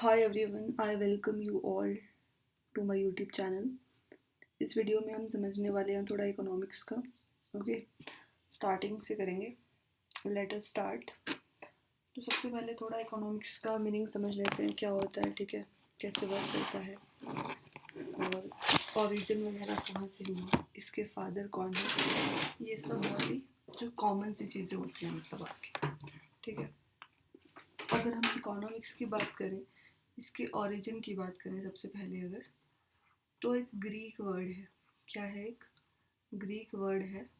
Hi everyone, I welcome you all to my YouTube channel. इस video में हम समझने वाले हैं थोड़ा इकोनॉमिक्स का। ओके, स्टार्टिंग से करेंगे। Let us start. तो सबसे पहले थोड़ा इकोनॉमिक्स का मीनिंग समझ लेते हैं, क्या होता है, ठीक है, कैसे वर्क करता है और ओरिजिन वगैरह कहाँ से हुआ, इसके फादर कौन है, ये सब बहुत ही जो कॉमन सी चीज़ें होती हैं मतलब आपकी, ठीक है। अगर हम इकोनॉमिक्स की बात करें, इसके ओरिजिन की बात करें सबसे पहले अगर, तो एक ग्रीक वर्ड है। क्या है? एक ग्रीक वर्ड है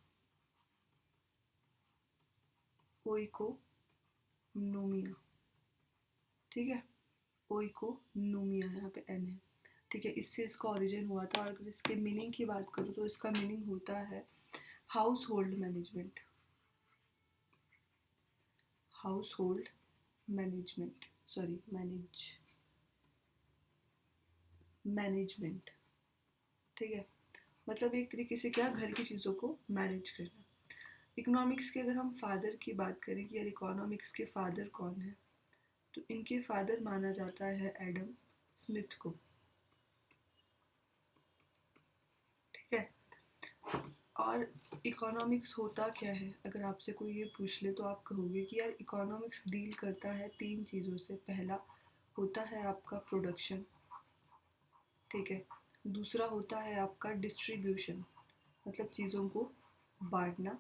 ओइकोनोमिया, ठीक है। ओइकोनोमिया, यहाँ पे एन है, ठीक है। इससे इसका ओरिजिन हुआ था। और अगर इसके मीनिंग की बात करूँ तो इसका मीनिंग होता है house hold management. House hold management, sorry, management, ठीक है। मतलब एक तरीके से क्या, घर की चीज़ों को मैनेज करना। इकोनॉमिक्स के अगर हम फादर की बात करें कि यार इकोनॉमिक्स के फादर कौन है, तो इनके फादर माना जाता है एडम स्मिथ को, ठीक है। और इकोनॉमिक्स होता क्या है, अगर आपसे कोई ये पूछ ले तो आप कहोगे कि यार इकोनॉमिक्स डील करता है तीन चीज़ों से। पहला होता है आपका प्रोडक्शन, ठीक है। दूसरा होता है आपका डिस्ट्रीब्यूशन, मतलब चीज़ों को बांटना।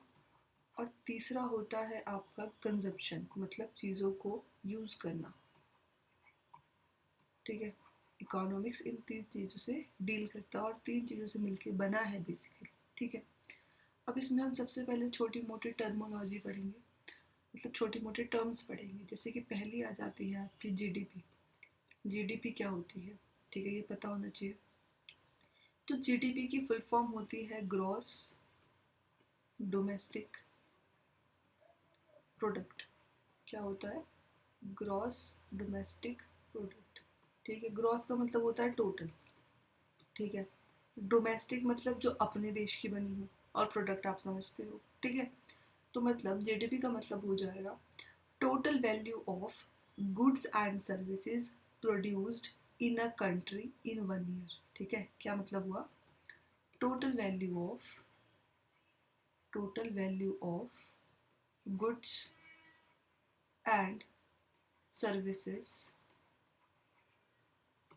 और तीसरा होता है आपका कंजप्शन, मतलब चीज़ों को यूज़ करना, ठीक है। इकोनॉमिक्स इन तीन चीज़ों से डील करता है और तीन चीज़ों से मिलके बना है बेसिकली, ठीक है। अब इसमें हम सबसे पहले छोटी मोटी टर्मोलॉजी पढ़ेंगे, मतलब छोटे मोटे टर्म्स पढ़ेंगे। जैसे कि पहली आ जाती है आपकी जीडीपी। जीडीपी क्या होती है, ठीक है, ये पता होना चाहिए। तो जीडीपी की फुल फॉर्म होती है ग्रॉस डोमेस्टिक प्रोडक्ट। क्या होता है? ग्रॉस डोमेस्टिक प्रोडक्ट, ठीक है। ग्रॉस का मतलब होता है टोटल, ठीक है। डोमेस्टिक मतलब जो अपने देश की बनी हो, और प्रोडक्ट आप समझते हो, ठीक है। तो मतलब जीडीपी का मतलब हो जाएगा total value of goods and services produced in a country in one year, ठीक है। क्या मतलब हुआ? Total value of goods and services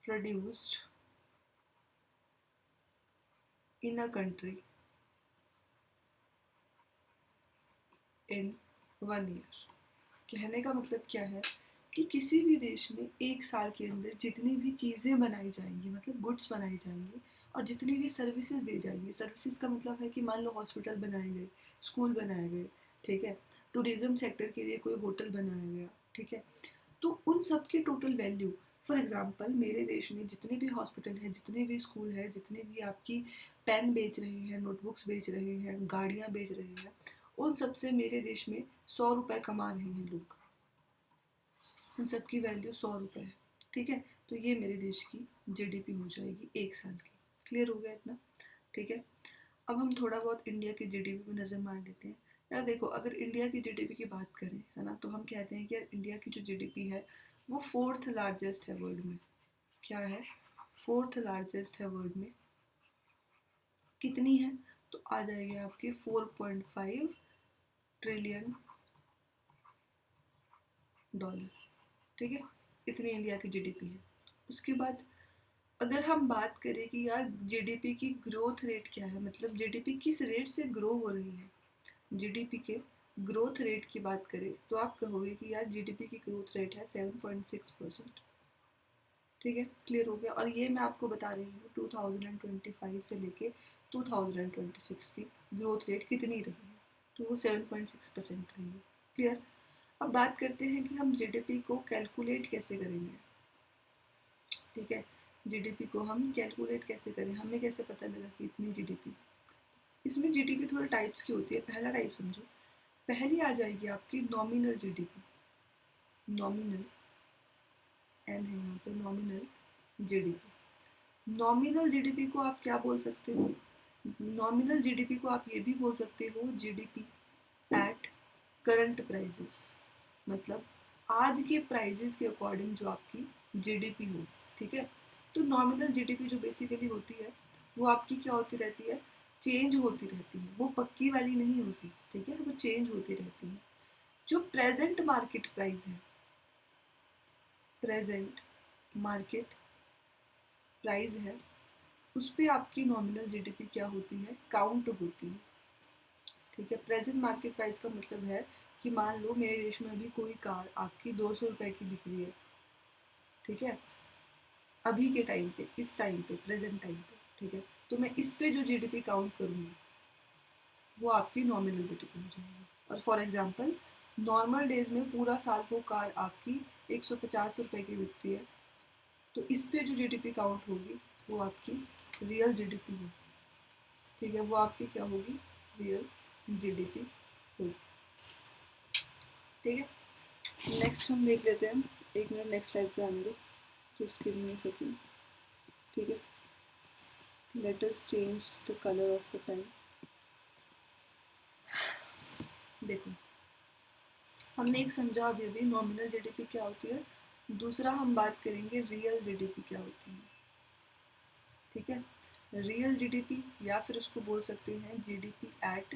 produced in a country in one year. कहने का मतलब क्या है कि किसी भी देश में एक साल के अंदर जितनी भी चीज़ें बनाई जाएंगी, मतलब गुड्स बनाई जाएंगी, और जितनी भी सर्विसेज दी जाएंगी, सर्विसेज का मतलब है कि मान लो हॉस्पिटल बनाए गए, स्कूल बनाए गए, ठीक है, टूरिज्म सेक्टर के लिए कोई होटल बनाया गया, ठीक है। तो उन सब की टोटल वैल्यू, फॉर एग्जांपल मेरे देश में जितने भी हॉस्पिटल है, जितने भी स्कूल है, जितने भी आपकी पेन बेच रहे हैं, नोटबुक्स बेच रहे हैं, गाड़ियाँ बेच रहे हैं, उन सब से मेरे देश में 100 रुपये कमा रहे हैं लोग। उन सब की वैल्यू 100 रुपये है, ठीक है। तो ये मेरे देश की जीडीपी हो जाएगी एक साल की। क्लियर हो गया इतना, ठीक है। अब हम थोड़ा बहुत इंडिया की जीडीपी पे नज़र मार लेते हैं। यार देखो, अगर इंडिया की जीडीपी की बात करें, है ना, तो हम कहते हैं कि यार इंडिया की जो जीडीपी है वो फोर्थ लार्जेस्ट है वर्ल्ड में। क्या है? फोर्थ लार्जेस्ट है वर्ल्ड में। कितनी है? तो आ जाएगी आपकी 4.5 ट्रिलियन डॉलर, ठीक है। इतनी इंडिया की जीडीपी है। उसके बाद अगर हम बात करें कि यार जीडीपी की ग्रोथ रेट क्या है, मतलब जीडीपी किस रेट से ग्रो हो रही है, जीडीपी के ग्रोथ रेट की बात करें तो आप कहोगे कि यार जीडीपी की ग्रोथ रेट है 7.6%, ठीक है। क्लियर हो गया। और ये मैं आपको बता रही हूँ 2025 से लेके 2026 की ग्रोथ रेट कितनी रही है, तो वो 7.6% रही है। क्लियर। अब बात करते हैं कि हम जीडीपी को कैलकुलेट कैसे करेंगे, ठीक है। जीडीपी को हम कैलकुलेट कैसे करें, हमें कैसे पता लगा कि इतनी जीडीपी। इसमें जीडीपी थोड़े टाइप्स की होती है। पहला टाइप समझो, पहली आ जाएगी आपकी नॉमिनल जीडीपी। नॉमिनल, एन है यहाँ पे, नॉमिनल जीडीपी। नॉमिनल जीडीपी को आप क्या बोल सकते हो? नॉमिनल जीडीपी को आप ये भी बोल सकते हो जीडीपी एट करंट प्राइजेस, मतलब आज के प्राइजेस के अकॉर्डिंग जो आपकी जीडीपी हो, ठीक है। तो नॉमिनल जीडीपी जो बेसिकली होती है वो आपकी क्या होती रहती है, चेंज होती रहती है, वो पक्की वाली नहीं होती, ठीक है, वो चेंज होती रहती है। जो प्रेजेंट मार्केट प्राइस है, प्रेजेंट मार्केट प्राइस है, उस पर आपकी नॉमिनल जीडीपी क्या होती है, काउंट होती है, ठीक है। प्रेजेंट मार्केट प्राइस का मतलब है कि मान लो मेरे देश में अभी कोई कार आपकी 200 रुपये की बिक रही है, ठीक है, अभी के टाइम पे, इस टाइम पे, प्रेजेंट टाइम पे, ठीक है। तो मैं इस पे जो जीडीपी काउंट करूँगी वो आपकी नॉमिनल जीडीपी हो जाएगी। और फॉर एग्जांपल नॉर्मल डेज में पूरा साल वो कार आपकी 150 रुपये की बिकती है, तो इस पे जो जीडीपी काउंट होगी वो आपकी रियल जीडीपी होगी, ठीक है, वो आपकी क्या होगी, रियल जीडीपी होगी, ठीक है। नेक्स्ट हम देख लेते हैं, एक मिनट नेक्स्ट स्लाइड पे आने दो, just give me a second, ठीक है। Let us change the colour of the pen. देखो हमने एक समझा अभी अभी नॉमिनल जीडीपी क्या होती है, दूसरा हम बात करेंगे रियल जीडीपी क्या होती है, ठीक है। रियल जीडीपी या फिर उसको बोल सकते हैं GDP at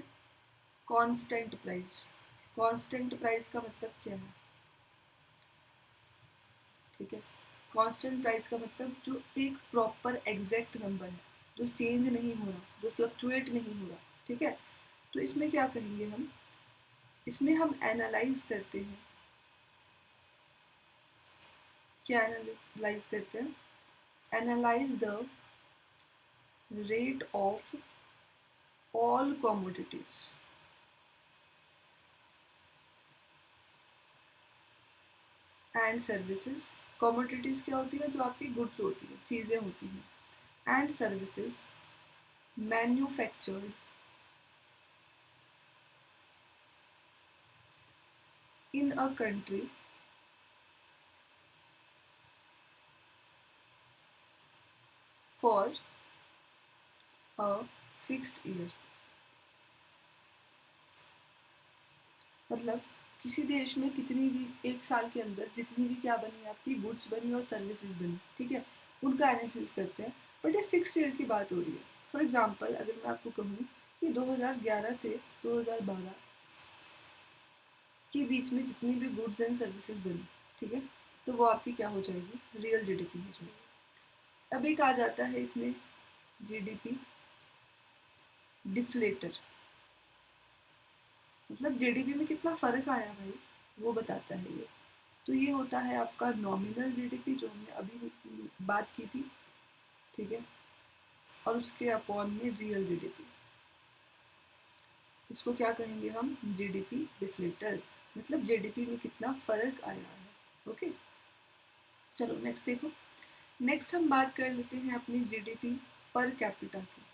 constant price. Constant price का मतलब क्या है, ठीक है। कांस्टेंट प्राइस का मतलब जो एक प्रॉपर एग्जैक्ट नंबर है, जो चेंज नहीं हो रहा, जो फ्लक्चुएट नहीं हो रहा, ठीक है। तो इसमें क्या कहेंगे हम, इसमें हम एनालाइज करते हैं, क्या एनालाइज करते हैं, analyse the rate of all commodities and services. Commodities क्या होती है, जो आपकी गुड्स होती है, चीज़ें होती हैं, and services manufactured in a country for a fixed year. मतलब किसी देश में कितनी भी एक साल के अंदर जितनी भी क्या बनी, आपकी गुड्स बनी और सर्विसेज बनी, ठीक है, उनका एनालिसिस करते हैं। बट ये फिक्स्ड ईयर की बात हो रही है। फॉर एग्जांपल अगर मैं आपको कहूँ कि 2011 से 2012 के बीच में जितनी भी गुड्स एंड सर्विसेज बनी, ठीक है, तो वो आपकी क्या हो जाएगी, रियल जीडीपी हो जाएगी। अब एक आ जाता है इसमें जीडीपी डिफ्लेटर, मतलब जीडीपी में कितना फ़र्क आया भाई, वो बताता है ये। तो ये होता है आपका नॉमिनल जीडीपी जो हमने अभी बात की थी, ठीक है, और उसके अपॉन में रियल जीडीपी, इसको क्या कहेंगे हम, जीडीपी डिफ्लेटर, मतलब जीडीपी में कितना फ़र्क आया है। ओके, चलो नेक्स्ट देखो। नेक्स्ट हम बात कर लेते हैं अपनी जीडीपी पर कैपिटा की।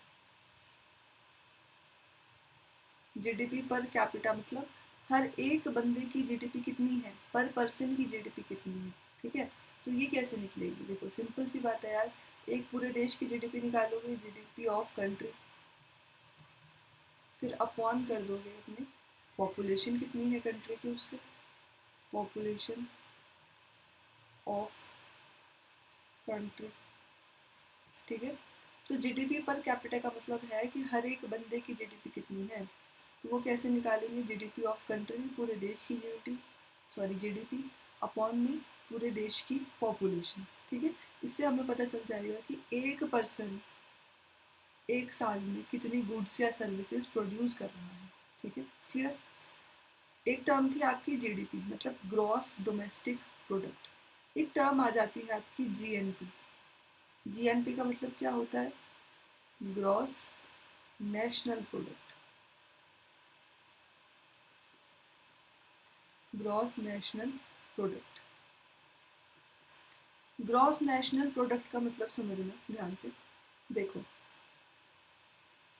जीडीपी पर कैपिटा मतलब हर एक बंदे की जीडीपी कितनी है, पर पर्सन की जीडीपी कितनी है, ठीक है। तो ये कैसे निकलेगी, देखो सिंपल सी बात है यार, एक पूरे देश की जीडीपी निकालोगे, जीडीपी ऑफ कंट्री, फिर अपॉन कर दोगे अपने पॉपुलेशन कितनी है कंट्री की, उससे पॉपुलेशन ऑफ कंट्री, ठीक है। तो जीडीपी पर कैपिटा का मतलब है कि हर एक बंदे की जीडीपी कितनी है, तो वो कैसे निकालेंगे, जीडीपी ऑफ कंट्री, पूरे देश की जीडीपी अपॉन में पूरे देश की पॉपुलेशन, ठीक है। इससे हमें पता चल जाएगा कि एक पर्सन एक साल में कितनी गुड्स या सर्विसेज प्रोड्यूस कर रहा है, ठीक है, क्लियर। एक टर्म थी आपकी जीडीपी मतलब ग्रॉस डोमेस्टिक प्रोडक्ट, एक टर्म आ जाती है आपकी जीएनपी। जीएनपी का मतलब क्या होता है, gross national product, gross national product. Gross national product का मतलब समझना ध्यान से, देखो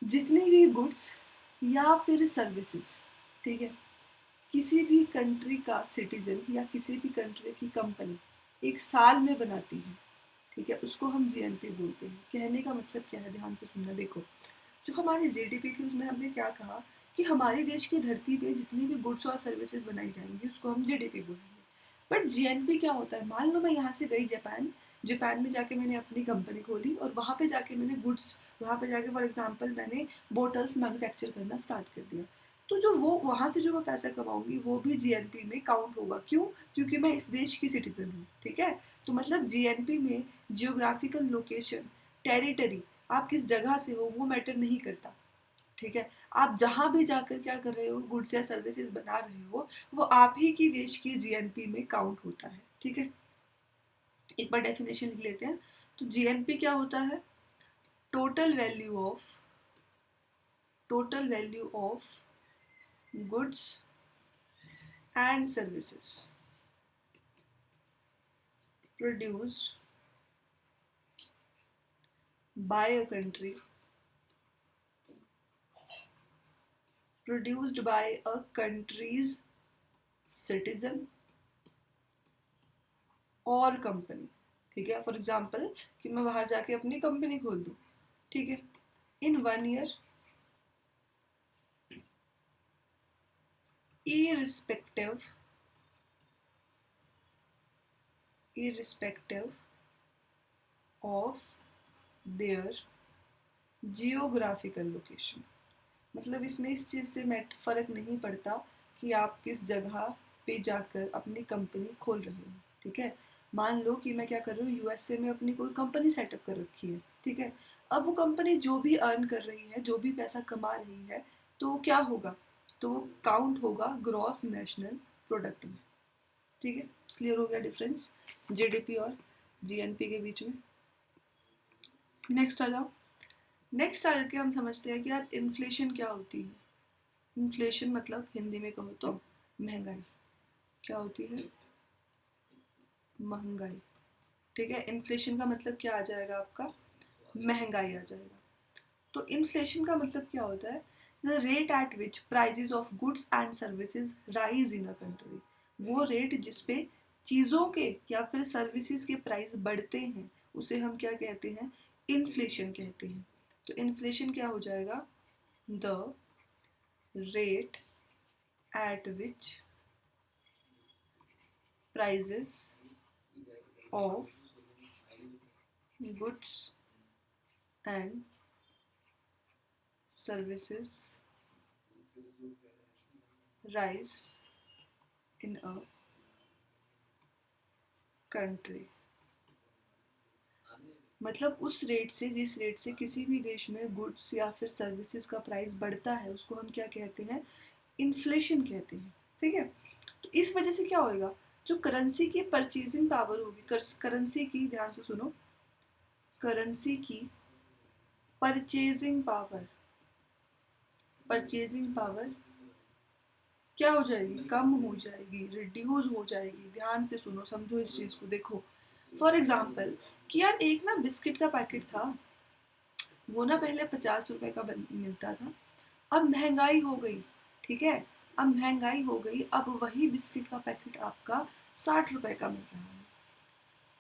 जितनी भी गुड्स या फिर सर्विसेज, ठीक है, किसी भी कंट्री का सिटीजन या किसी भी कंट्री की कंपनी एक साल में बनाती है, ठीक है, उसको हम जीएनपी बोलते हैं। कहने का मतलब क्या है, ध्यान से सुनना। देखो जो हमारी जीडीपी थी उसमें हमने क्या कहा कि हमारे देश की धरती पे जितनी भी गुड्स और सर्विसेज बनाई जाएंगी उसको हम जीडीपी बोलेंगे। बट जीएनपी क्या होता है, मान लो मैं यहाँ से गई जापान, जापान में जाके मैंने अपनी कंपनी खोली और वहाँ पे जाके मैंने गुड्स, वहाँ पे जाके फॉर एग्जांपल मैंने बोटल्स मैन्युफैक्चर करना स्टार्ट कर दिया, तो जो वो वहाँ से जो मैं पैसा कमाऊंगी वो भी जीएनपी में काउंट होगा। क्यों? क्योंकि मैं इस देश की सिटीजन हूँ, ठीक है। तो मतलब जीएनपी में जियोग्राफिकल लोकेशन, टेरिटरी, आप किस जगह से हो वो मैटर नहीं करता, ठीक है। आप जहाँ भी जाकर क्या कर रहे हो, गुड्स या सर्विसेज बना रहे हो, वो आप ही की देश की जीएनपी में काउंट होता है, ठीक है। एक बार डेफिनेशन लिख लेते हैं। तो जीएनपी क्या होता है? Total value of, total value of goods and services produced by a country, produced by a country's citizen और कंपनी, ठीक है। फॉर एग्जाम्पल कि मैं बाहर जाके अपनी कंपनी खोल दूँ, ठीक है, इन 1 year irrespective irrespective of their geographical location, मतलब इसमें इस चीज़ से मैट फ़र्क नहीं पड़ता कि आप किस जगह पे जाकर अपनी कंपनी खोल रहे हो, ठीक है। मान लो कि मैं क्या कर रही हूँ, यूएसए में अपनी कोई कंपनी सेटअप कर रखी है, ठीक है। अब वो कंपनी जो भी अर्न कर रही है, जो भी पैसा कमा रही है, तो क्या होगा, तो वो काउंट होगा ग्रॉस नेशनल प्रोडक्ट में, ठीक है। क्लियर हो गया डिफरेंस जीडीपी और जीएनपी के बीच में। नेक्स्ट आ जाओ। नेक्स्ट आके हम समझते हैं कि यार इन्फ्लेशन क्या होती है। इन्फ्लेशन मतलब हिंदी में कहो तो महंगाई। क्या होती है? महंगाई, ठीक है। इन्फ्लेशन का मतलब क्या आ जाएगा आपका? महंगाई आ जाएगा। तो इन्फ्लेशन का मतलब क्या होता है? The rate at which prizes of goods and services rise in a country, वो रेट जिसपे चीज़ों के या फिर सर्विसेज के प्राइस बढ़ते हैं उसे हम क्या कहते हैं? इन्फ्लेशन कहते हैं। तो इन्फ्लेशन क्या हो जाएगा? The rate at which prices of goods and services rise in a country, मतलब उस रेट से, जिस रेट से किसी भी देश में गुड्स या फिर सर्विसेज का प्राइस बढ़ता है उसको हम क्या कहते हैं? इन्फ्लेशन कहते हैं, ठीक है। तो इस वजह से क्या होएगा, जो करेंसी की परचेजिंग पावर होगी, करेंसी की, ध्यान से सुनो, करेंसी की परचेजिंग पावर, परचेजिंग पावर क्या हो जाएगी? कम हो जाएगी, रिड्यूस हो जाएगी। ध्यान से सुनो, समझो इस चीज़ को। देखो फॉर एग्जाम्पल कि यार एक ना बिस्किट का पैकेट था, वो ना पहले 50 रुपए का मिलता था, अब महंगाई हो गई, ठीक है। अब महंगाई हो गई, अब वही बिस्किट का पैकेट आपका 60 रुपए का मिल रहा है।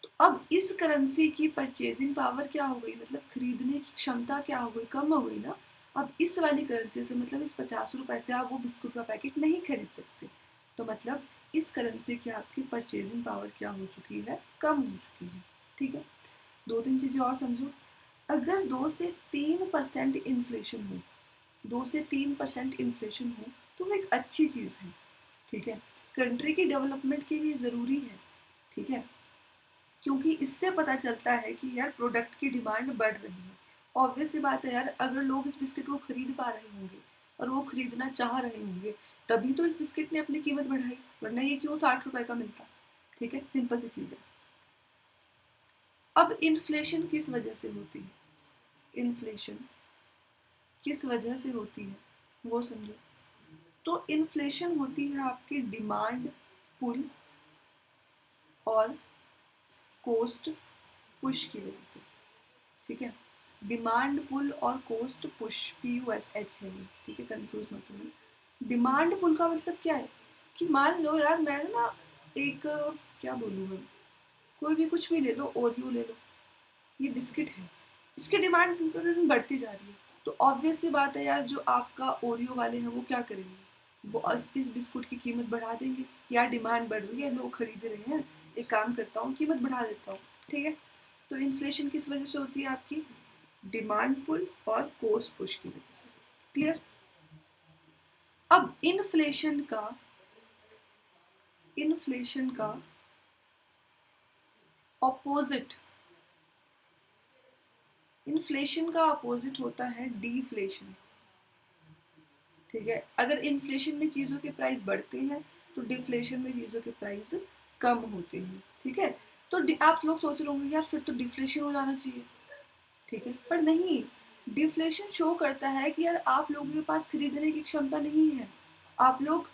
तो अब इस करेंसी की परचेजिंग पावर क्या हो गई, मतलब खरीदने की क्षमता क्या हो गई? कम हो गई ना। अब इस वाली करेंसी से, मतलब इस 50 रुपए से आप वो बिस्कुट का पैकेट नहीं खरीद सकते। तो मतलब इस करेंसी की आपकी परचेजिंग पावर क्या हो चुकी है? कम हो चुकी है, ठीक है। 2-3 चीज़ें और समझो। अगर 2 से 3% इन्फ्लेशन हो, 2 से 3% इन्फ्लेशन हो, तो वो एक अच्छी चीज़ है, ठीक है। कंट्री की डेवलपमेंट के लिए ज़रूरी है, ठीक है, क्योंकि इससे पता चलता है कि यार प्रोडक्ट की डिमांड बढ़ रही है। ऑब्वियस सी बात है यार, अगर लोग इस बिस्किट को खरीद पा रहे होंगे और वो खरीदना चाह रहे होंगे, तभी तो इस बिस्किट ने अपनी कीमत बढ़ाई, वरना ये क्यों 60 रुपए का मिलता, ठीक है। सिंपल सी चीज़ है। अब इन्फ्लेशन किस वजह से होती है? इन्फ्लेशन किस वजह से होती है वो समझो। तो इन्फ्लेशन होती है आपकी डिमांड पुल और कोस्ट पुश की वजह से, ठीक है। डिमांड पुल और कोस्ट पुश, PUSH है ये, ठीक है, कंफ्यूज मत होना। डिमांड पुल का मतलब क्या है कि मान लो यार मैं ना एक, क्या बोलूँ मैं, कोई भी कुछ भी ले लो, ओरियो ले लो, ये बिस्किट है, इसकी डिमांड दिन पर दिन बढ़ती जा रही है। तो ऑब्वियस सी बात है यार, जो आपका ओरियो वाले हैं वो क्या करेंगे? वो इस बिस्कुट की कीमत बढ़ा देंगे, या डिमांड बढ़ रही है, लोग खरीद रहे हैं, एक काम करता हूँ कीमत बढ़ा देता हूँ, ठीक है। तो इन्फ्लेशन किस वजह से होती है आपकी? डिमांड पुल और कॉस्ट पुश की वजह से। क्लियर? अब इन्फ्लेशन का ऑपोजिट, इन्फ्लेशन का अपोजिट होता है डीफ्लेशन, ठीक है। अगर इन्फ्लेशन में चीज़ों के प्राइस बढ़ते हैं तो डिफ्लेशन में चीज़ों के प्राइस कम होते हैं, ठीक है। तो आप लोग सोच रहे होंगे यार फिर तो डिफ्लेशन हो जाना चाहिए, ठीक है, पर नहीं। डिफ्लेशन शो करता है कि यार आप लोगों के पास खरीदने की क्षमता नहीं है, आप लोग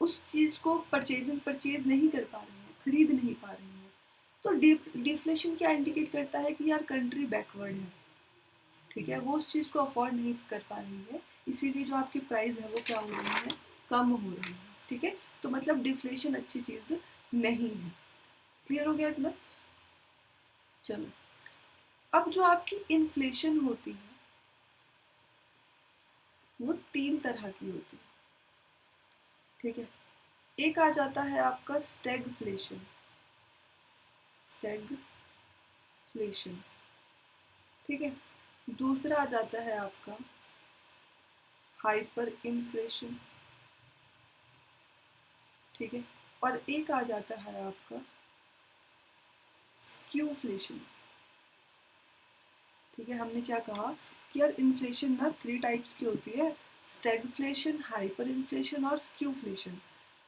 उस चीज़ को परचेज नहीं कर पा रहे हैं, खरीद नहीं पा रहे हैं। तो डिफ्लेशन क्या इंडिकेट करता है कि यार कंट्री बैकवर्ड है, ठीक है, वो उस चीज़ को अफोर्ड नहीं कर पा रही है, इसीलिए जो आपकी प्राइस है वो क्या हो रही है, कम हो रही है, ठीक है। तो मतलब डिफ्लेशन अच्छी चीज़ नहीं है। क्लियर हो गया इतना? चलो, अब जो आपकी इन्फ्लेशन होती है वो 3 तरह की होती है, ठीक है। एक आ जाता है आपका स्टैगफ्लेशन, स्टैगफ्लेशन, ठीक है। दूसरा आ जाता है आपका हाइपर इन्फ्लेशन, ठीक है। और एक आ जाता है आपका स्क्यूफ्लेशन, ठीक है। हमने क्या कहा कि यार इन्फ्लेशन ना 3 टाइप्स की होती है, स्टैगफ्लेशन, हाइपर इन्फ्लेशन और स्क्यूफ्लेशन,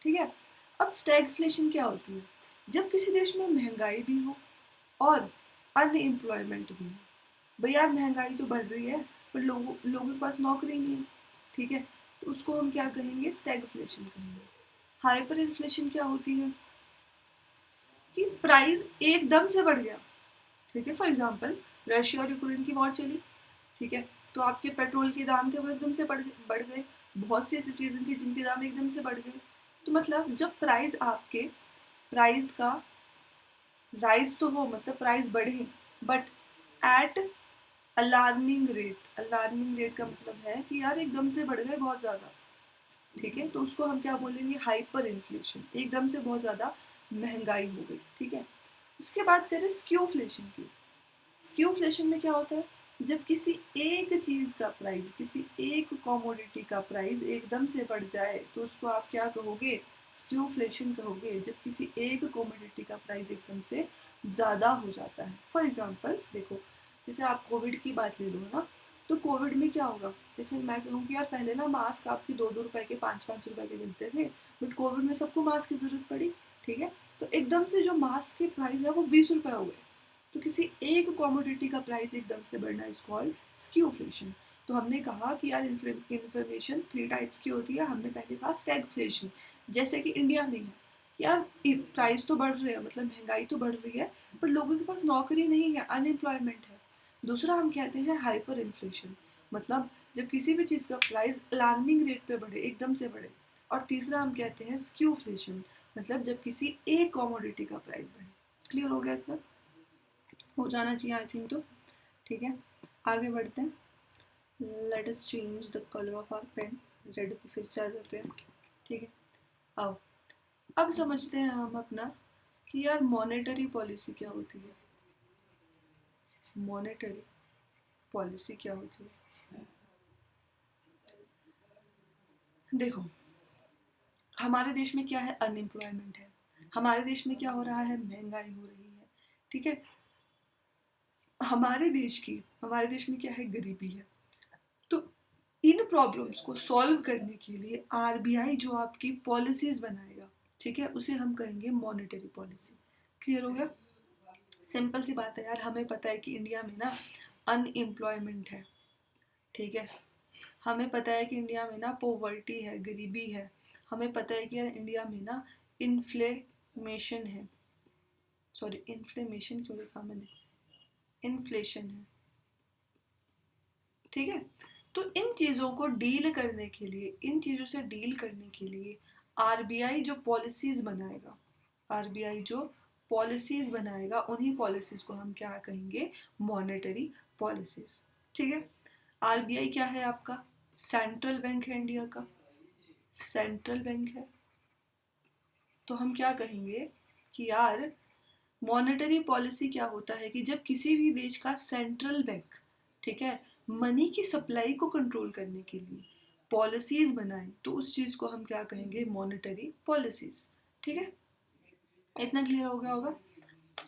ठीक है। अब स्टैगफ्लेशन क्या होती है? जब किसी देश में महंगाई भी हो और अनएम्प्लॉयमेंट भी हो। भाई यार महंगाई तो बढ़ रही है पर लोगों के पास नौकरी नहीं है, ठीक है। तो उसको हम क्या कहेंगे? स्टैगफ्लेशन कहेंगे। हाइपर इन्फ्लेशन क्या होती है? कि प्राइस एकदम से बढ़ गया, ठीक है। फॉर एग्जाम्पल रशिया और यूक्रेन की वॉर चली, ठीक है, तो आपके पेट्रोल के दाम थे वो एकदम से बढ़ गए, बहुत सी ऐसी चीज़ें थी जिनके दाम एकदम से बढ़ गए। तो मतलब जब प्राइस आपके प्राइस का राइज तो हो, मतलब प्राइस बढ़े, बट एट अलार्मिंग रेट का मतलब है कि यार एकदम से बढ़ गए बहुत ज़्यादा, ठीक है। तो उसको हम क्या बोलेंगे? हाइपर इन्फ्लेशन, एकदम से बहुत ज़्यादा महंगाई हो गई, ठीक है। उसके बाद करें स्क्यूफ्लेशन की। स्क्यूफ्लेशन में क्या होता है? जब किसी एक चीज़ का प्राइस, किसी एक कॉमोडिटी का प्राइस एकदम से बढ़ जाए तो उसको आप क्या कहोगे? स्क्यूफ्लेशन कहोगे। जब किसी एक कॉमोडिटी का प्राइस एकदम से ज़्यादा हो जाता है। फॉर एग्जांपल देखो, जैसे आप कोविड की बात ले लो ना, तो कोविड में क्या होगा? जैसे मैं कहूँ कि यार पहले ना मास्क आपके 2-2 रुपए के, 5-5 रुपए के मिलते थे, बट कोविड में सबको मास्क की ज़रूरत पड़ी, ठीक है। तो एकदम से जो मास्क की प्राइस है वो 20 रुपए हो गए। तो किसी एक कॉमोडिटी का प्राइस एकदम से बढ़ना इज कॉल्ड स्क्यूफ्लेशन। तो हमने कहा कि यार इन्फ्लेशन 3 टाइप्स की होती है। हमने पहले कहा स्टैगफ्लेशन, जैसे कि इंडिया में है, यार प्राइस तो बढ़ रहे हैं, मतलब महंगाई तो बढ़ रही है, पर लोगों के पास नौकरी नहीं है, अनएम्प्लॉयमेंट है। दूसरा हम कहते हैं हाइपर इन्फ्लेशन, मतलब जब किसी भी चीज़ का प्राइस अलार्मिंग रेट पे बढ़े, एकदम से बढ़े। और तीसरा हम कहते हैं स्क्यूफ्लेशन, मतलब जब किसी एक कॉमोडिटी का प्राइस बढ़े। क्लियर हो गया इतना? हो जाना चाहिए आई थिंक तो, ठीक है। आगे बढ़ते हैं। Let us change the colour of our pen. Red पे फिर से आ जाते हैं, ठीक है। आओ अब समझते हैं हम अपना कि यार मॉनेटरी पॉलिसी क्या होती है। मॉनेटरी पॉलिसी क्या होती है? देखो, हमारे देश में क्या है? अनएम्प्लॉयमेंट है। हमारे देश में क्या हो रहा है? महंगाई हो रही है, ठीक है। हमारे देश में क्या है? गरीबी है। तो इन प्रॉब्लम्स को सॉल्व करने के लिए आरबीआई जो आपकी पॉलिसीज बनाएगा, ठीक है, उसे हम कहेंगे मॉनेटरी पॉलिसी। क्लियर हो गया? सिंपल सी बात है यार, हमें पता है कि इंडिया में ना अनएम्प्लॉयमेंट है, ठीक है। हमें पता है कि इंडिया में ना पोवर्टी है, गरीबी है। हमें पता है कि यार इंडिया में ना इन्फ्लेमेशन है, सॉरी इन्फ्लेमेशन क्यों लिखा मैंने, इन्फ्लेशन है, ठीक है। तो इन चीज़ों को डील करने के लिए, इन चीज़ों से डील करने के लिए आरबीआई जो पॉलिसीज बनाएगा, आरबीआई जो पॉलिसीज बनाएगा, उन्हीं पॉलिसीज को हम क्या कहेंगे? मॉनेटरी पॉलिसीज, ठीक है। आरबीआई क्या है आपका? सेंट्रल बैंक है इंडिया का, सेंट्रल बैंक है, तो हम क्या कहेंगे कि यार मॉनेटरी पॉलिसी क्या होता है कि जब किसी भी देश का सेंट्रल बैंक, ठीक है, मनी की सप्लाई को कंट्रोल करने के लिए पॉलिसीज बनाए, तो उस चीज को हम क्या कहेंगे, मॉनेटरी पॉलिसीज। ठीक है, इतना क्लियर हो गया होगा।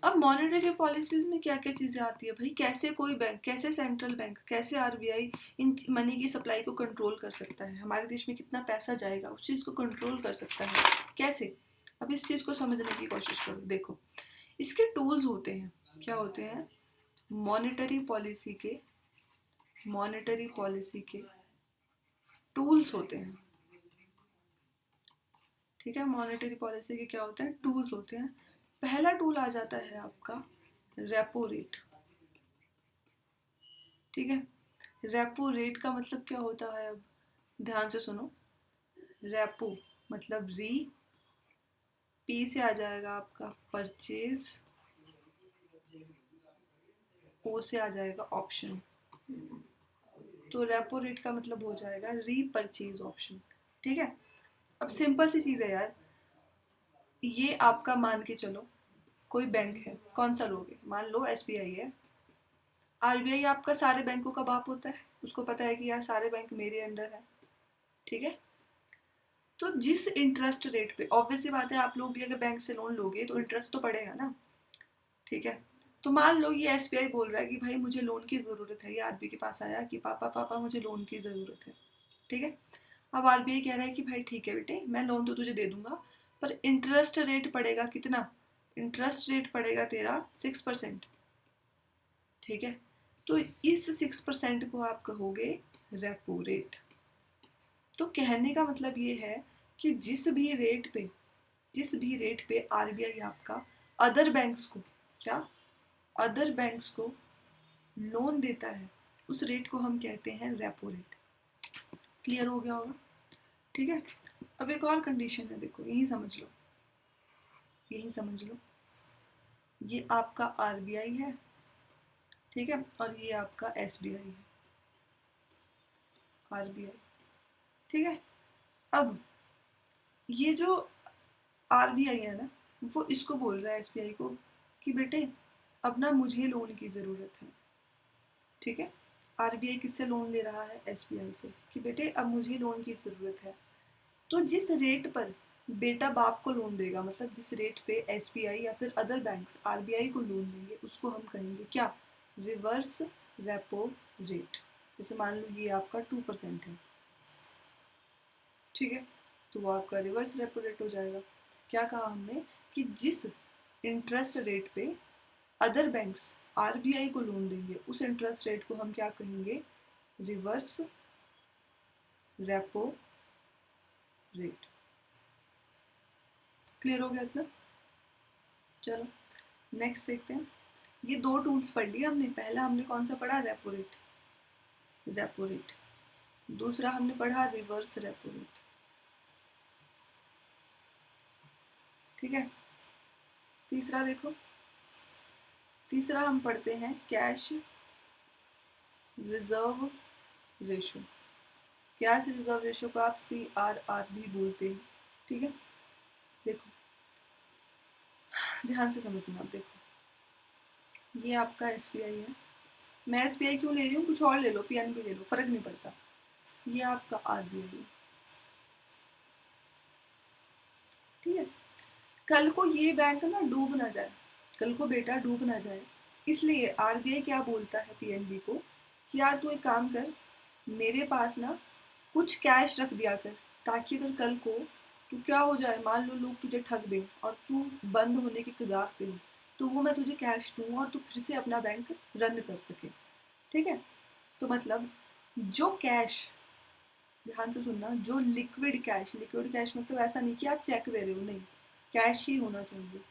अब मॉनेटरी पॉलिसीज में क्या क्या चीजें आती है भाई, कैसे कोई बैंक, कैसे सेंट्रल बैंक, कैसे आरबीआई इन मनी की सप्लाई को कंट्रोल कर सकता है, हमारे देश में कितना पैसा जाएगा उस चीज को कंट्रोल कर सकता है कैसे। अब इस चीज को समझने की कोशिश करो। देखो, इसके टूल्स होते हैं, क्या होते हैं, मॉनेटरी पॉलिसी के, मॉनेटरी पॉलिसी के टूल्स होते हैं। ठीक है, मॉनेटरी पॉलिसी के क्या होते हैं, टूल्स होते हैं। पहला टूल आ जाता है आपका रेपो रेट। ठीक है, रेपो रेट का मतलब क्या होता है, अब ध्यान से सुनो। रेपो मतलब री, पी से आ जाएगा आपका परचेज, ओ से आ जाएगा ऑप्शन, तो रेपो रेट का मतलब हो जाएगा री परचेज ऑप्शन। ठीक है, अब सिंपल सी चीज़ है यार, ये आपका मान के चलो कोई बैंक है, कौन सा लोगे, मान लो एसबीआई है। आरबीआई आपका सारे बैंकों का बाप होता है, उसको पता है कि यार सारे बैंक मेरे अंडर है। ठीक है, तो जिस इंटरेस्ट रेट पे, ऑब्वियस सी बात है, आप लोग भी अगर बैंक से लोन लोगे तो इंटरेस्ट तो पड़ेगा ना। ठीक है, तो मान लो ये एसबीआई बोल रहा है कि भाई मुझे लोन की ज़रूरत है, ये आरबीआई के पास आया कि पापा पापा मुझे लोन की ज़रूरत है। ठीक है, अब आरबीआई कह रहा है कि भाई ठीक है बेटे, मैं लोन तो तुझे दे दूंगा, पर इंटरेस्ट रेट पड़ेगा कितना, इंटरेस्ट रेट पड़ेगा तेरा 6%। ठीक है, तो इस 6% को आप कहोगे रेपो रेट। तो कहने का मतलब ये है कि जिस भी रेट पे आरबीआई आपका अदर बैंक्स को, क्या, अदर बैंक्स को लोन देता है, उस रेट को हम कहते हैं रेपो रेट। क्लियर हो गया होगा। ठीक है, अब एक और कंडीशन है, देखो यही समझ लो, यही समझ लो, ये आपका आरबीआई है, ठीक है, और ये आपका एसबीआई है, आरबीआई। ठीक है, अब ये जो आरबीआई है ना, वो इसको बोल रहा है एसबीआई को कि बेटे अब ना मुझे लोन की ज़रूरत है। ठीक है, आरबीआई किससे लोन ले रहा है, एसबीआई से, कि बेटे अब मुझे लोन की ज़रूरत है। तो जिस रेट पर बेटा बाप को लोन देगा, मतलब जिस रेट पे एसबीआई या फिर अदर बैंक्स आरबीआई को लोन देंगे, उसको हम कहेंगे क्या, रिवर्स रेपो रेट। जैसे मान लो ये आपका 2% है, ठीक है, तो वो आपका रिवर्स रेपो रेट हो जाएगा। क्या कहा हमने कि जिस इंटरेस्ट रेट पे अदर बैंक्स आरबीआई को लोन देंगे, उस इंटरेस्ट रेट को हम क्या कहेंगे, रिवर्स रेपो रेट। क्लियर हो गया इतना। चलो नेक्स्ट देखते हैं। ये दो टूल्स पढ़ लिए हमने, पहला हमने कौन सा पढ़ा, रेपो रेट, रेपो रेट, दूसरा हमने पढ़ा रिवर्स रेपो रेट। ठीक है, तीसरा देखो, तीसरा हम पढ़ते हैं cash reserve ratio. Cash reserve ratio को आप CRR भी बोलते हैं। ठीक है, देखो ध्यान से समझना, आप देखो ये आपका एसबीआई है, मैं एसबीआई क्यों ले रही हूँ, कुछ और ले लो, पीएनबी ले लो, फर्क नहीं पड़ता। ये आपका आरबीआई है। ठीक है, कल को ये बैंक ना डूब ना जाए, कल को बेटा डूब ना जाए, इसलिए आरबीआई क्या बोलता है पीएनबी को कि यार तू एक काम कर, मेरे पास ना कुछ कैश रख दिया कर, ताकि अगर कल को तू क्या हो जाए, मान लो लोग तुझे ठग दें और तू बंद होने के कगार पे हो, तो वो मैं तुझे कैश दूँ और तू फिर से अपना बैंक रन कर सके। ठीक है, तो मतलब जो कैश, ध्यान से सुनना, जो लिक्विड कैश, लिक्विड कैश मतलब ऐसा नहीं कि आप चेक दे रहे हो, नहीं, कैश ही होना चाहिए।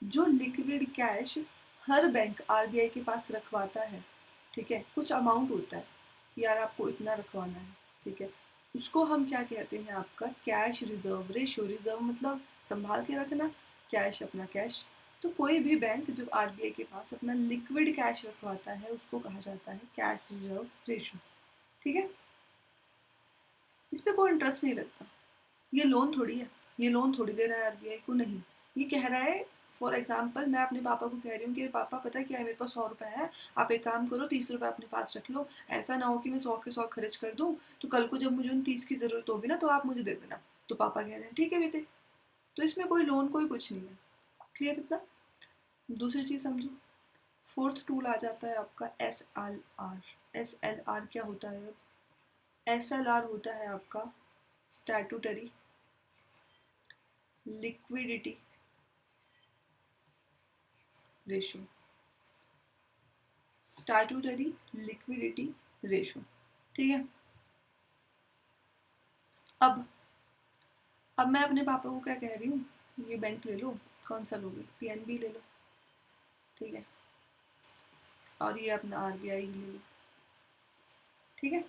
जो लिक्विड कैश हर बैंक आरबीआई के पास रखवाता है, ठीक है, कुछ अमाउंट होता है कि यार आपको इतना रखवाना है, ठीक है, उसको हम क्या कहते हैं, आपका कैश रिजर्व रेशो। रिजर्व मतलब संभाल के रखना, कैश अपना कैश। तो कोई भी बैंक जब आरबीआई के पास अपना लिक्विड कैश रखवाता है, उसको कहा जाता है कैश रिजर्व रेशो। ठीक है, इस पर कोई इंटरेस्ट नहीं लगता, ये लोन थोड़ी है, ये लोन थोड़ी दे रहा है आरबीआई को, नहीं। ये कह रहा है, फॉर एग्जाम्पल मैं अपने पापा को कह रही हूँ कि पापा पता है क्या है, मेरे पास 100 रुपये है, आप एक काम करो 30 रुपये अपने पास रख लो, ऐसा ना हो कि मैं 100 के 100 खर्च कर दूँ, तो कल को जब मुझे उन 30 की ज़रूरत होगी ना तो आप मुझे दे देना। तो पापा कह रहे हैं ठीक है बेटे। तो इसमें कोई लोन कोई कुछ नहीं है। क्लियर इतना? दूसरी चीज़ समझो, फोर्थ टूल आ जाता है आपका SLR। SLR क्या होता है? SLR होता है आपका statutory liquidity ratio. Statutory liquidity ratio, ठीक है। अब मैं अपने पापा को क्या कह रही हूँ, ये बैंक ले लो, कौन सा लोगे, PNB ले लो, ठीक है, और ये अपना RBI ले लो, ठीक है।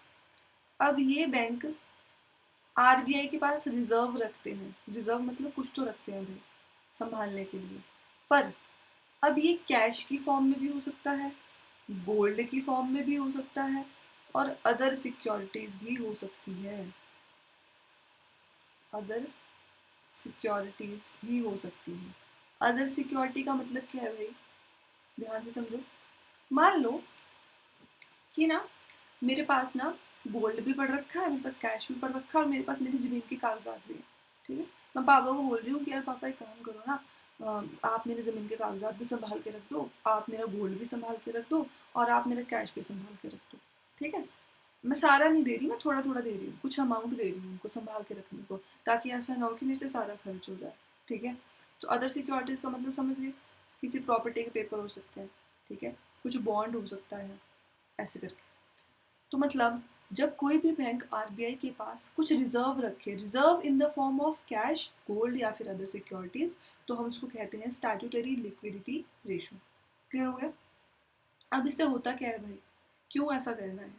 अब ये बैंक RBI के पास रिजर्व रखते हैं, रिजर्व मतलब कुछ तो रखते हैं भाई संभालने के लिए, पर अब ये कैश की फॉर्म में भी हो सकता है, गोल्ड की फॉर्म में भी हो सकता है, और अदर सिक्योरिटीज भी हो सकती है, अदर सिक्योरिटीज भी हो सकती है। अदर सिक्योरिटी का मतलब क्या है भाई, ध्यान से समझो। मान लो कि ना मेरे पास ना गोल्ड भी पड़ रखा है, मेरे पास कैश भी पड़ रखा है, और मेरे पास मेरी ज़मीन के कागजात भी हैं, ठीक है। मैं पापा को बोल रही हूँ कि यार पापा एक काम करो ना, आप मेरे ज़मीन के कागजात भी संभाल के रख दो, आप मेरा गोल्ड भी संभाल के रख दो, और आप मेरा कैश भी संभाल के रख दो, ठीक है। मैं सारा नहीं दे रही, मैं थोड़ा थोड़ा दे रही हूँ, कुछ अमाउंट दे रही हूँ उनको संभाल के रखने को, ताकि ऐसा ना हो कि मेरे से सारा खर्च हो जाए, ठीक है। तो अदर सिक्योरिटीज़ का मतलब समझ गए, किसी प्रॉपर्टी के पेपर हो सकते हैं, ठीक है, कुछ बॉन्ड हो सकता है, ऐसे करके। तो मतलब जब कोई भी बैंक RBI के पास कुछ रिजर्व रखे, reserve in the form of cash, gold या फिर अदर सिक्योरिटीज, तो हम उसको कहते हैं स्टैट्यूटरी लिक्विडिटी रेशो। क्लियर हो गया? अब इससे होता क्या है भाई, क्यों ऐसा करना है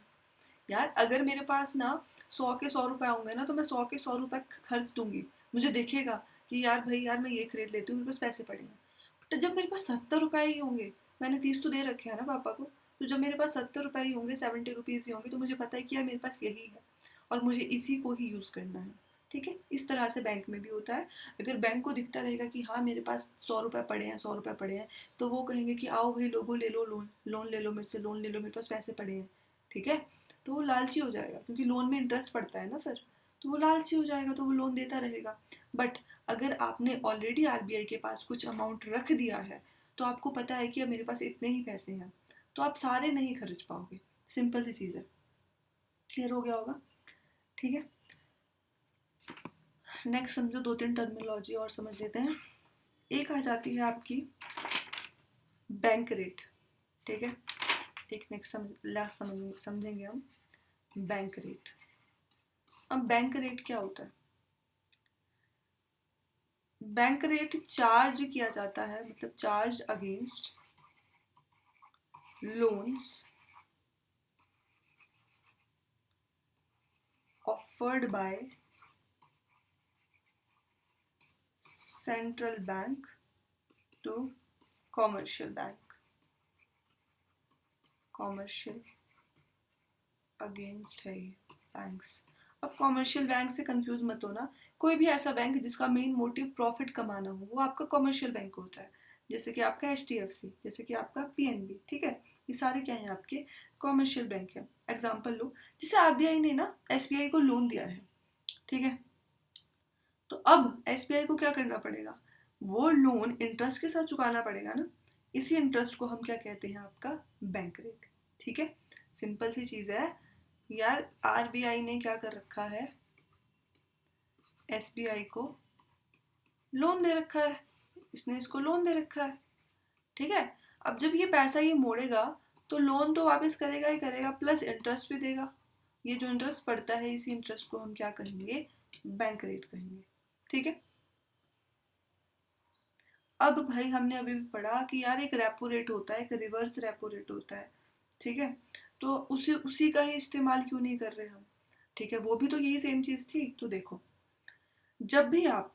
यार? अगर मेरे पास ना 100 के 100 रुपए होंगे ना, तो मैं 100 के 100 रुपए खर्च दूंगी, मुझे दिखेगा कि यार भाई यार मैं ये खरीद लेती हूँ, मेरे पास पैसे पड़े हैं। तो जब मेरे पास 70 रुपए ही होंगे, मैंने 30 तो दे रखे हैं ना पापा को, तो जब मेरे पास 70 रुपए ही होंगे, 70 रुपीज़ ही होंगे, तो मुझे पता है कि यार मेरे पास यही है और मुझे इसी को ही यूज़ करना है, ठीक है। इस तरह से बैंक में भी होता है। अगर बैंक को दिखता रहेगा कि हाँ मेरे पास 100 रुपए पड़े हैं, 100 रुपए पड़े हैं, तो वो कहेंगे कि आओ भाई लोगो ले लो लोन, लोन ले लो मेरे से, लोन ले लो, मेरे पास पैसे पड़े हैं, ठीक है। तो वो लालची हो जाएगा, क्योंकि लोन में इंटरेस्ट पड़ता है ना फिर, तो वो लालची हो जाएगा, तो वो लोन देता रहेगा। बट अगर आपने ऑलरेडी RBI के पास कुछ अमाउंट रख दिया है, तो आपको पता है कि अब मेरे पास इतने ही पैसे हैं, तो आप सारे नहीं खर्च पाओगे। सिंपल सी चीज़ है। क्लियर हो गया होगा? ठीक है। नेक्स्ट समझो, 2-3 टर्मिनोलॉजी और समझ लेते हैं। एक आ जाती है आपकी बैंक रेट, ठीक है। एक नेक्स्ट लास्ट समझेंगे हम बैंक रेट। अब बैंक रेट क्या होता है? बैंक रेट चार्ज किया जाता है, मतलब charge against loans offered by central bank to commercial bank, commercial against है ये बैंक्स। अब कॉमर्शियल बैंक से कंफ्यूज मत होना, कोई भी ऐसा बैंक जिसका मेन मोटिव प्रॉफिट कमाना हो, वो आपका कॉमर्शियल बैंक होता है। जैसे कि आपका HDFC, जैसे कि आपका PNB, ठीक है, ये सारे क्या हैं आपके कॉमर्शियल बैंक है। एग्जाम्पल लो, जैसे RBI ने ना SBI को लोन दिया है, ठीक है, तो अब SBI को क्या करना पड़ेगा, वो लोन इंटरेस्ट के साथ चुकाना पड़ेगा ना, इसी इंटरेस्ट को हम क्या कहते हैं, आपका बैंक रेट, ठीक है। सिंपल सी चीज़ है यार, RBI ने क्या कर रखा है, SBI को लोन दे रखा है, इसने इसको लोन दे रखा है, ठीक है। अब जब ये पैसा ये मोड़ेगा, तो लोन तो वापस करेगा ही करेगा, प्लस इंटरेस्ट भी देगा। ये जो इंटरेस्ट पड़ता है, इसी इंटरेस्ट को हम क्या कहेंगे, बैंक रेट कहेंगे, ठीक है। अब भाई हमने अभी भी पढ़ा कि यार एक रेपो रेट होता है, एक रिवर्स रेपो रेट होता है, ठीक है। तो उसी उसी का ही इस्तेमाल क्यों नहीं कर रहे हम, ठीक है, वो भी तो यही सेम चीज़ थी। तो देखो, जब भी आप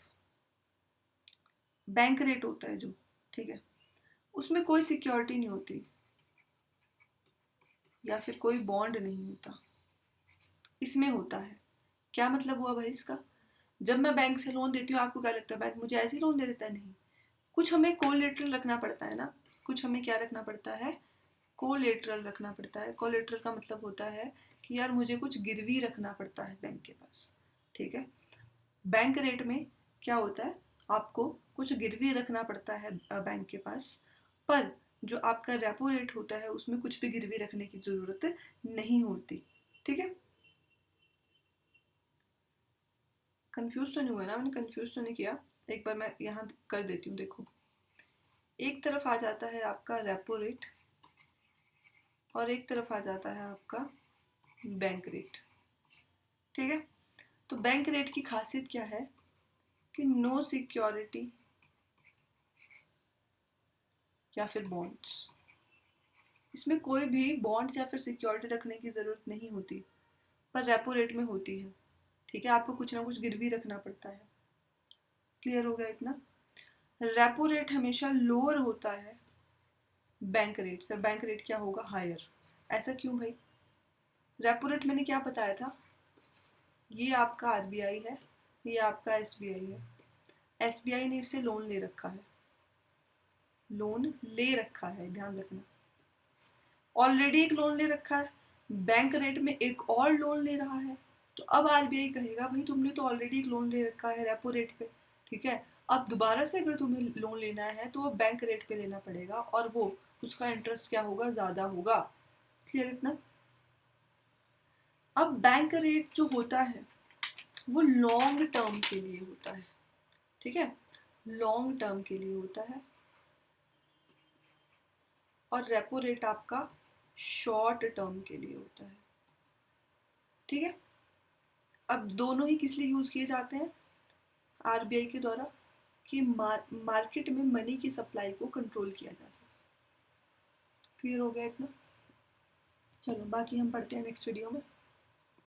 बैंक रेट होता है जो, ठीक है, उसमें कोई सिक्योरिटी नहीं होती या फिर कोई बॉन्ड नहीं होता, इसमें होता है। क्या मतलब हुआ भाई इसका, जब मैं बैंक से लोन देती हूँ, आपको क्या लगता है बैंक मुझे ऐसे ही लोन दे देता है? नहीं, कुछ हमें कोलेटरल रखना पड़ता है ना। कुछ हमें क्या रखना पड़ता है? कोलेटरल रखना पड़ता है। कोलेटरल का मतलब होता है कि यार मुझे कुछ गिरवी रखना पड़ता है बैंक के पास, ठीक है। बैंक रेट में क्या होता है, आपको कुछ गिरवी रखना पड़ता है बैंक के पास, पर जो आपका रेपो रेट होता है उसमें कुछ भी गिरवी रखने की ज़रूरत नहीं होती, ठीक है। कंफ्यूज तो नहीं हुआ ना? मैंने कंफ्यूज तो नहीं किया। एक बार मैं यहाँ कर देती हूँ, देखो। एक तरफ आ जाता है आपका रेपो रेट और एक तरफ आ जाता है आपका बैंक रेट, ठीक है। तो बैंक रेट की खासियत क्या है कि नो सिक्योरिटी या फिर बॉन्ड्स, इसमें कोई भी बॉन्ड्स या फिर सिक्योरिटी रखने की ज़रूरत नहीं होती, पर रेपो रेट में होती है, ठीक है। आपको कुछ ना कुछ गिरवी रखना पड़ता है। क्लियर हो गया इतना? रेपो रेट हमेशा लोअर होता है बैंक रेट से। बैंक रेट क्या होगा? हायर। ऐसा क्यों भाई? रेपो रेट मैंने क्या बताया था, ये आपका आरबीआई है, ये आपका एसबीआई है। एसबीआई ने इससे लोन ले रखा है, लोन ले रखा है, ध्यान रखना। ऑलरेडी एक लोन ले रखा है, बैंक रेट में एक और लोन ले रहा है। तो अब आरबीआई कहेगा भाई तुमने तो ऑलरेडी एक लोन ले रखा है रेपो रेट पे, ठीक है। अब दोबारा से अगर तुम्हें लोन लेना है तो वो बैंक रेट पे लेना पड़ेगा, और वो उसका इंटरेस्ट क्या होगा? ज़्यादा होगा। क्लियर इतना? अब बैंक रेट जो होता है वो लॉन्ग टर्म के लिए होता है, ठीक है। लॉन्ग टर्म के लिए होता है, और रेपो रेट आपका शॉर्ट टर्म के लिए होता है, ठीक है। अब दोनों ही किस लिए यूज़ किए जाते हैं आरबीआई के द्वारा? कि मार्केट में मनी की सप्लाई को कंट्रोल किया जा सके। क्लियर हो गया इतना? चलो बाकी हम पढ़ते हैं नेक्स्ट वीडियो में।